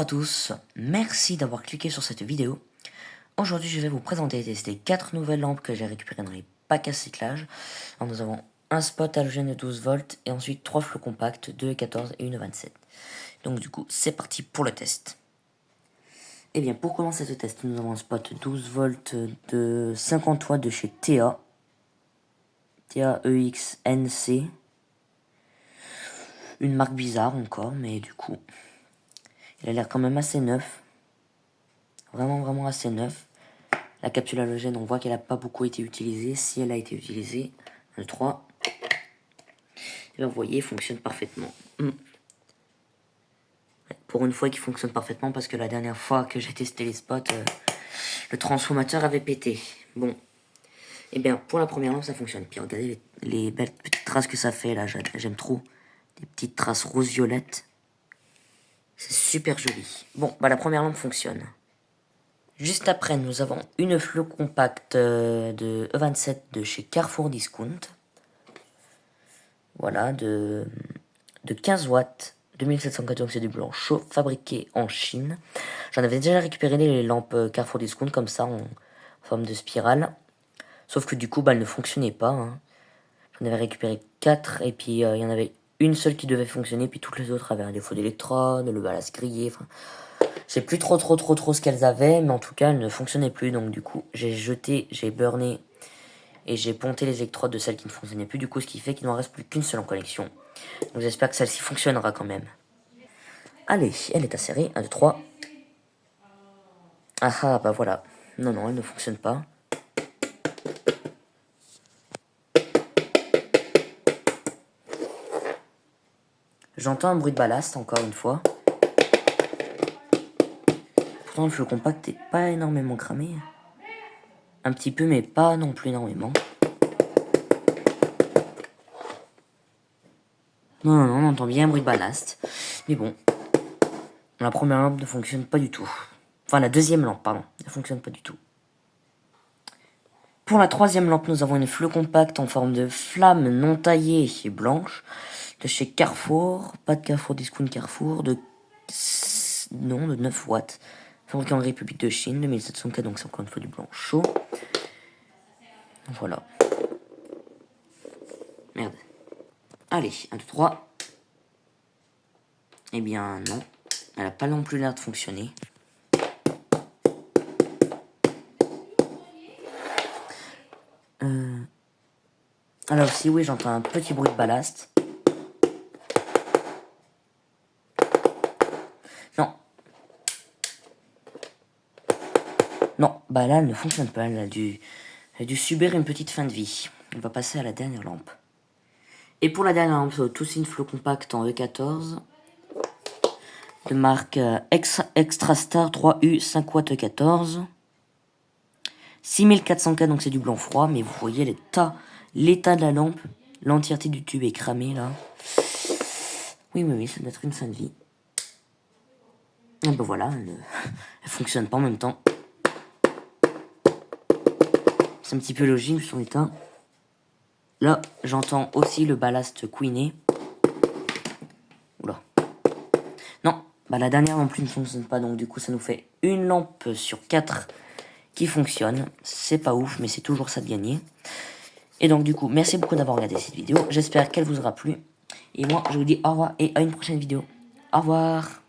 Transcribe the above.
tous, merci d'avoir cliqué sur cette vidéo. Aujourd'hui je vais vous présenter et tester 4 nouvelles lampes que j'ai récupérées dans les packs à cyclage. Alors, nous avons un spot halogène de 12 volts et ensuite 3 flots compacts, 2,14 et 1,27. Donc du coup c'est parti pour le test. Et bien pour commencer ce test, nous avons un spot 12 volts de 50 watts de chez TA EXNC. Une marque bizarre encore, mais du coup il a l'air quand même assez neuf. Vraiment assez neuf. La capsule halogène, on voit qu'elle n'a pas beaucoup été utilisée. Si elle a été utilisée, le 3. Et bien, vous voyez, il fonctionne parfaitement. Pour une fois qu'il fonctionne parfaitement, parce que la dernière fois que j'ai testé les spots, le transformateur avait pété. Bon. Et bien, pour la première lampe, ça fonctionne. Puis regardez les belles petites traces que ça fait là. J'aime trop. Des petites traces rose-violettes. C'est super joli. Bon, bah la première lampe fonctionne. Juste après, nous avons une flot compacte de E27 de chez Carrefour Discount. Voilà, de 15 watts, 2740 oxyde du blanc chaud, fabriqué en Chine. J'en avais déjà récupéré les lampes Carrefour Discount comme ça, en forme de spirale. Sauf que du coup, bah, elles ne fonctionnaient pas. Hein. J'en avais récupéré 4, et puis il y en avait une seule qui devait fonctionner, puis toutes les autres avaient un défaut d'électrode, le ballast grillé, enfin... Je sais plus trop ce qu'elles avaient, mais en tout cas, elles ne fonctionnaient plus. Donc du coup, j'ai jeté, j'ai burné et j'ai ponté les électrodes de celles qui ne fonctionnaient plus. Du coup, ce qui fait qu'il n'en reste plus qu'une seule en connexion. Donc j'espère que celle-ci fonctionnera quand même. Allez, elle est acérée. 1, 2, 3. Ah, bah voilà. Non, elle ne fonctionne pas. J'entends un bruit de ballast, encore une fois. Pourtant, le flot compact n'est pas énormément cramé. Un petit peu, mais pas non plus énormément. Non, on entend bien un bruit de ballast. Mais bon, la première lampe ne fonctionne pas du tout. Enfin, la deuxième lampe, pardon, ne fonctionne pas du tout. Pour la troisième lampe, nous avons une flot compacte en forme de flamme non taillée et blanche de chez Carrefour. Pas de Carrefour Discount Carrefour, de 9 watts. Fabriqué en République de Chine, 2700K, donc c'est encore une fois du blanc chaud. Voilà. Merde. Allez, 1, 2, 3. Eh bien, non. Elle n'a pas non plus l'air de fonctionner. Alors aussi, oui, j'entends un petit bruit de ballast. Non, bah là, elle ne fonctionne pas. Elle a dû subir une petite fin de vie. On va passer à la dernière lampe. Et pour la dernière lampe, Tousin Flow Compact en E14. De marque Extra Star 3U 5 watts E14. 6400K, donc c'est du blanc froid. Mais vous voyez l'état de la lampe. L'entièreté du tube est cramée là. Oui, ça doit être une fin de vie. Et ben voilà, elle fonctionne pas en même temps. C'est un petit peu logique, son éteint. Là, j'entends aussi le ballast couiner. Oula. Non, bah la dernière non plus ne fonctionne pas, donc du coup ça nous fait une lampe sur 4 qui fonctionne. C'est pas ouf, mais c'est toujours ça de gagner. Et donc du coup, merci beaucoup d'avoir regardé cette vidéo. J'espère qu'elle vous aura plu. Et moi, je vous dis au revoir et à une prochaine vidéo. Au revoir.